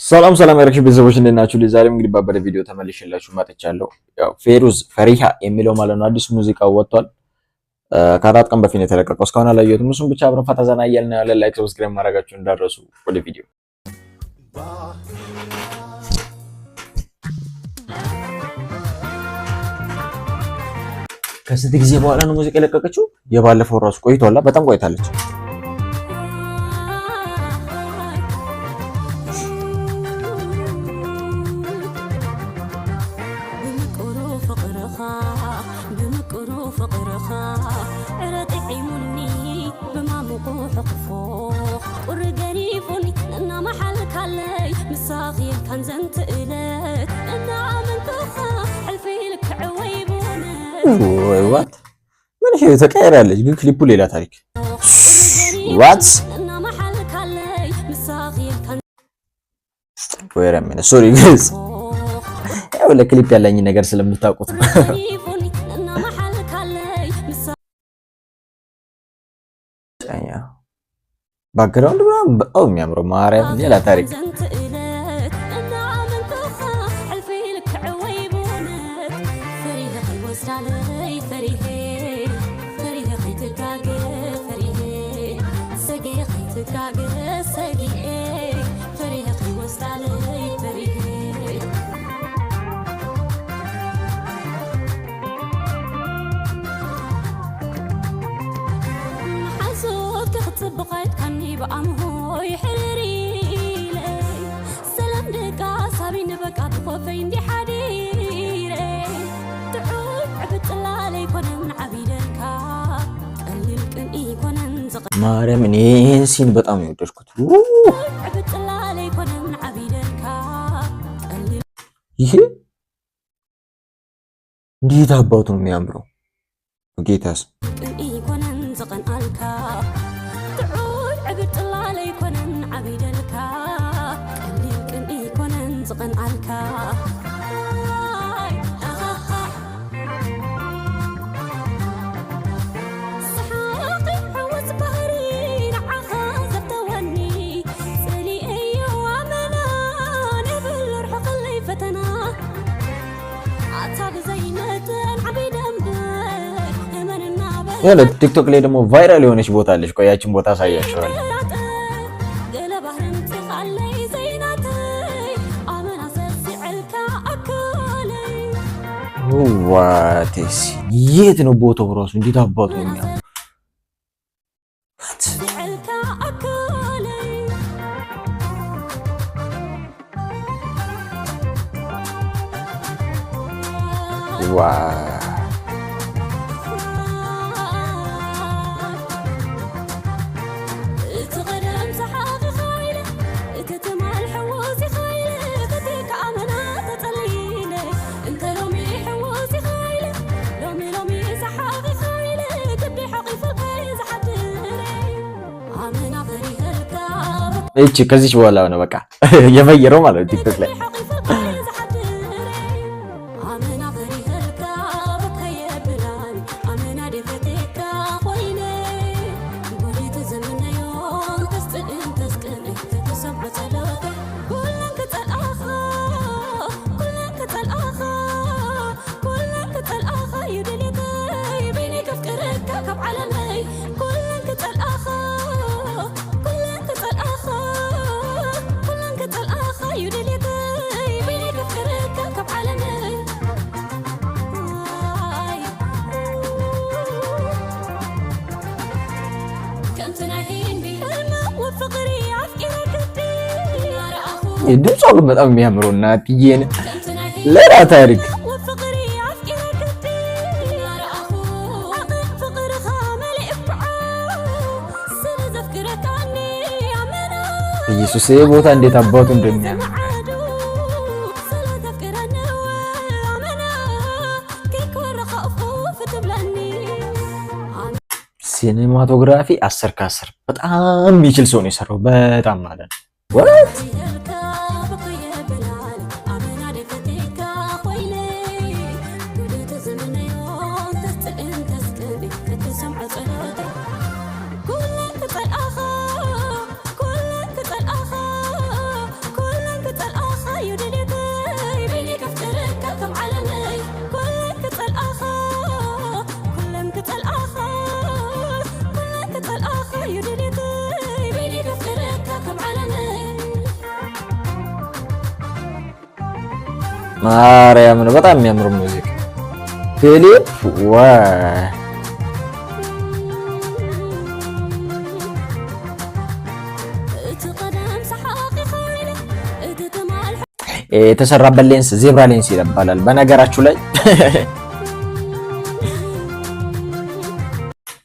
ሰላም ሰላም ያረክሽ ቤተሰቦች እንደናችሁ ለዛሬም እንግዲህ ባበደ ቪዲዮ ተመልሼላችሁ መጥቻለሁ። ያው ፌሩዝ ፈሪሃ የሚለው ማለት ነው አዲስ ሙዚቃ ወጥቷል። ከአራት ቀን በፊት የተለቀቀው እስካሁን አላየሁትም። እሱም ብቻ አብረን ፈታ ዘና እያልን ያለ ላይክ ሰብስክራይብ ማድረጋችሁን እንዳትረሱ። ወደ ቪዲዮ ከስንት ጊዜ በኋላ ነው ሙዚቃ የለቀቀችው? የባለፈው ራሱ ቆይቷል፣ በጣም ቆይታለች። ዋት ምን እሺ ተቀየራለች፣ ግን ክሊፑ ሌላ ታሪክ። ዋት ወይራምን ሶሪ ጋይስ፣ ያው ለክሊፕ ያለኝ ነገር ስለምታውቁት ባክግራውንድ በጣም የሚያምረው ማርያም ሌላ ታሪክ። ማርያም እኔ ሲን በጣም የወደድኩት ይሄ እንዴት አባቱ ነው የሚያምረው ጌታስ። ያለ ቲክቶክ ላይ ደግሞ ቫይራል የሆነች ቦታ አለች። ቆያችን ቦታ አሳያችኋለሁ። ዋትስ የት ነው ቦታው ራሱ? እንዴት አባቱ ነው የሚያምር! ዋው እቺ ከዚች በኋላ ነው በቃ የፈየረው ማለት ነው ቲክቶክ ላይ። ድምጿ ግን በጣም የሚያምረው እናትዬን ሌላ ታሪክ። ኢየሱስ ቦታ እንዴት አባቱ እንደሚያምር ሲኔማቶግራፊ 10 ከ10 በጣም የሚችል ሰው ነው የሰራው። በጣም ማለት ነው። ማርያም ነው በጣም የሚያምር ሙዚቃ ፊሊፕ ዋይ የተሰራበት ሌንስ ዜብራ ሌንስ ይባላል። በነገራችሁ ላይ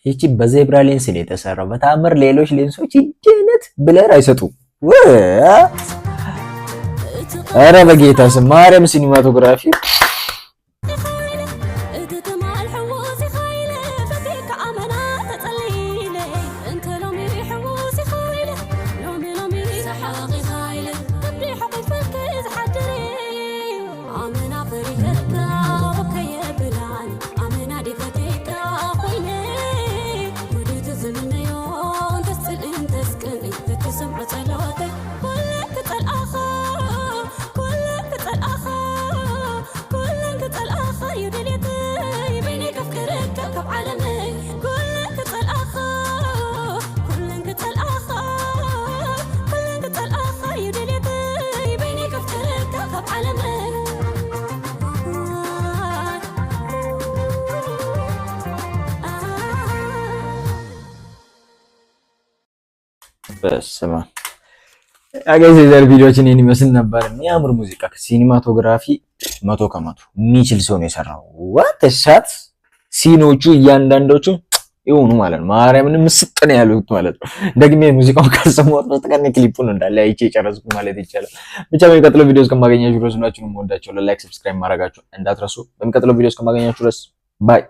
ይቺ በዜብራ ሌንስ ነው የተሰራው። በታምር ሌሎች ሌንሶች ይደነት ብለር አይሰጡ። ኧረ በጌታ ስም ማርያም ሲኒማቶግራፊ በስማ አገዘ ዘር ቪዲዮችን ይመስል ነበር። የሚያምር ሙዚቃ ሲኒማቶግራፊ 100% የሚችል ሰው ነው የሰራው። ዋት ሻት ሲኖቹ እያንዳንዶቹ ይሁኑ ማለት ነው። ማርያምን ምስጥ ነው ያሉት ማለት ነው። ደግሜ ሙዚቃውን ካልሰማሁት በስተቀር ክሊፑን እንዳለ አይቼ ጨረስኩ ማለት ይቻላል። ብቻ በሚቀጥለው ቪዲዮ እስከማገኛችሁ ድረስ ሁላችሁንም ወዳችኋለሁ። ላይክ ሰብስክራይብ ማድረጋችሁ እንዳትረሱ። በሚቀጥለው ቪዲዮ እስከማገኛችሁ ድረስ ባይ